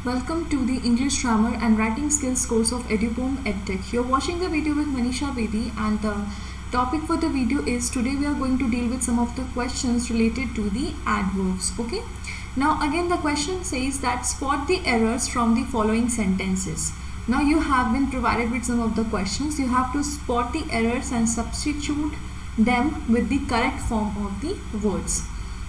Welcome to the English Grammar and Writing Skills course of EduPorm EdTech. You're watching the video with Manisha Bedi, and the topic for the video is today we are going to deal with some of the questions related to the adverbs. Okay. Now again the question says that spot the errors from the following sentences. Now you have been provided with some of the questions. You have to spot the errors and substitute them with the correct form of the words.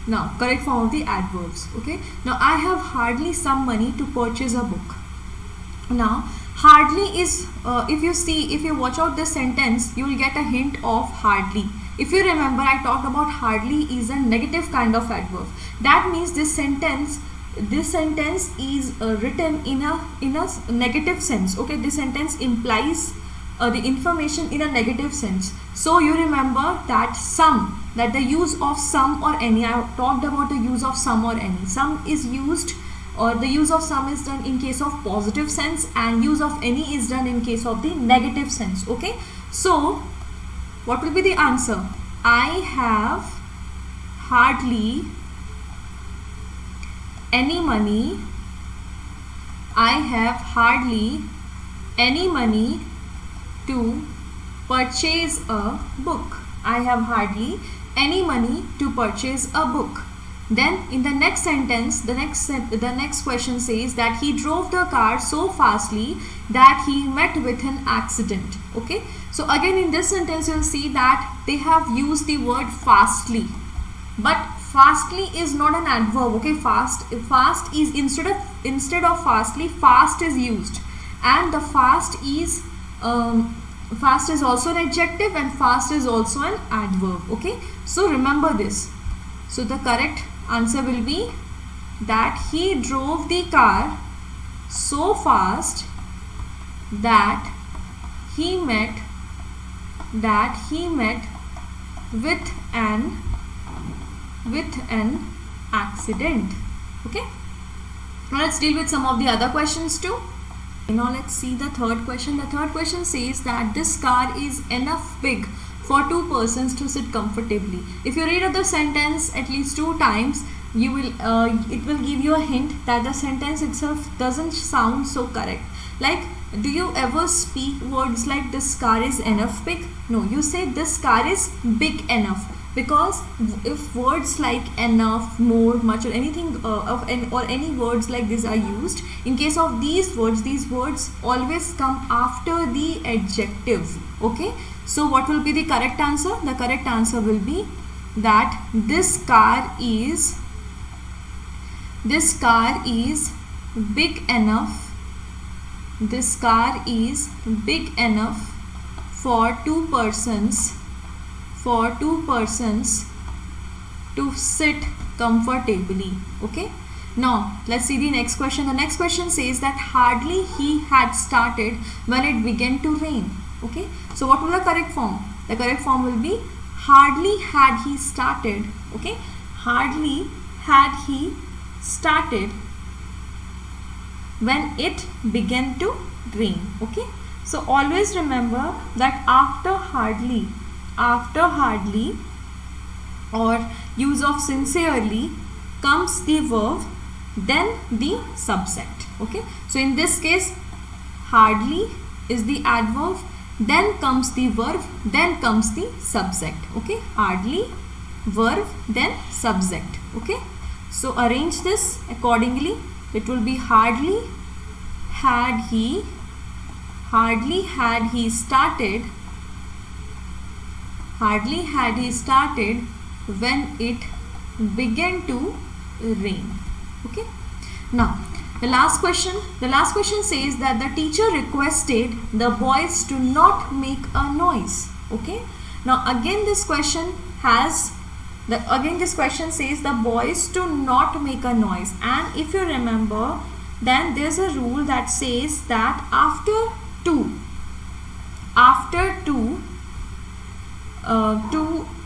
Now correct form of the adverbs. Okay, now I have hardly some money to purchase a book. Now hardly is if you watch out this sentence, you will get a hint of hardly. If you remember, I talked about hardly is a negative kind of adverb. That means this sentence is written in a negative sense. Okay, this sentence implies the information in a negative sense. So you remember that the use of some or any. I talked about the use of some or any. Some is used, or the use of some is done in case of positive sense, and use of any is done in case of the negative sense. Okay, so what will be the answer? I have hardly any money. I have hardly any money to purchase a book. I have hardly any money to purchase a book. Then in the next sentence, the next question says that he drove the car so fastly that he met with an accident. Okay, so again in this sentence you will see that they have used the word fastly, but fastly is not an adverb. Okay, fast is instead of fastly, fast is used, and the fast is also an adjective, and fast is also an adverb. Okay, so remember this. So the correct answer will be that he drove the car so fast that he met with an accident. Okay, now let's deal with some of the other questions too. Now let's see the third question. The third question says that this car is enough big for two persons to sit comfortably. If you read the sentence at least 2 times, you will it will give you a hint that the sentence itself doesn't sound so correct. Like, do you ever speak words like this car is enough big? No, you say this car is big enough, because if words like enough, more, much, or anything or any words like this are used, in case of these words always come after the adjective. Okay, so what will be the correct answer? The correct answer will be that this car is big enough. This car is big enough for two persons to sit comfortably. Okay, now let's see the next question. The next question says that hardly he had started when it began to rain. Okay, so what will the correct form? The correct form will be hardly had he started. Okay, hardly had he started when it began to rain. Okay, so always remember that after hardly or use of sincerely comes the verb, then the subject. Okay, so in this case hardly is the adverb, then comes the verb, then comes the subject. Okay, hardly, verb, then subject. Okay, so arrange this accordingly. It will be hardly had he started when it began to rain. Okay, now the last question says that the teacher requested the boys to not make a noise. Okay, now again this question says the boys to not make a noise, and if you remember, then there's a rule that says that after two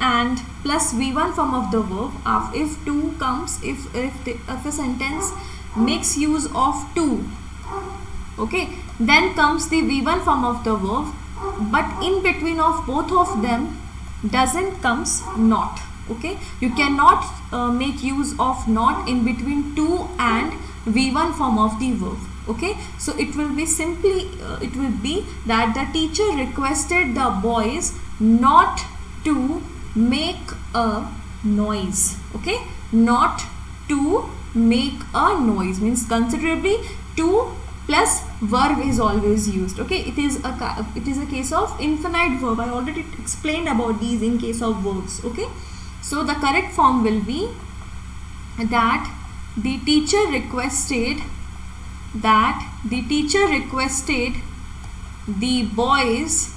and plus V1 form of the verb, if two comes, if a sentence makes use of two, okay, then comes the V1 form of the verb, but in between of both of them doesn't comes not. Okay, you cannot make use of not in between to and V1 form of the verb. Okay, so it will be simply it will be that the teacher requested the boys not to make a noise. Okay, not to make a noise means considerably to plus verb is always used. Okay, it is a case of infinite verb. I already explained about these in case of verbs. Okay, so the correct form will be that the teacher requested the boys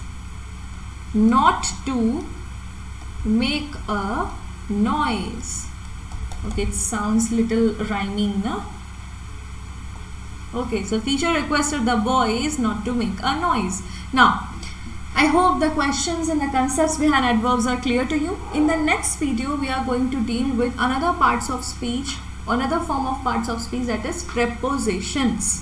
not to make a noise. Okay, it sounds little rhyming, no? Okay, so teacher requested the boys not to make a noise. Now, I hope the questions and the concepts behind adverbs are clear to you. In the next video, we are going to deal with another form of parts of speech, that is prepositions.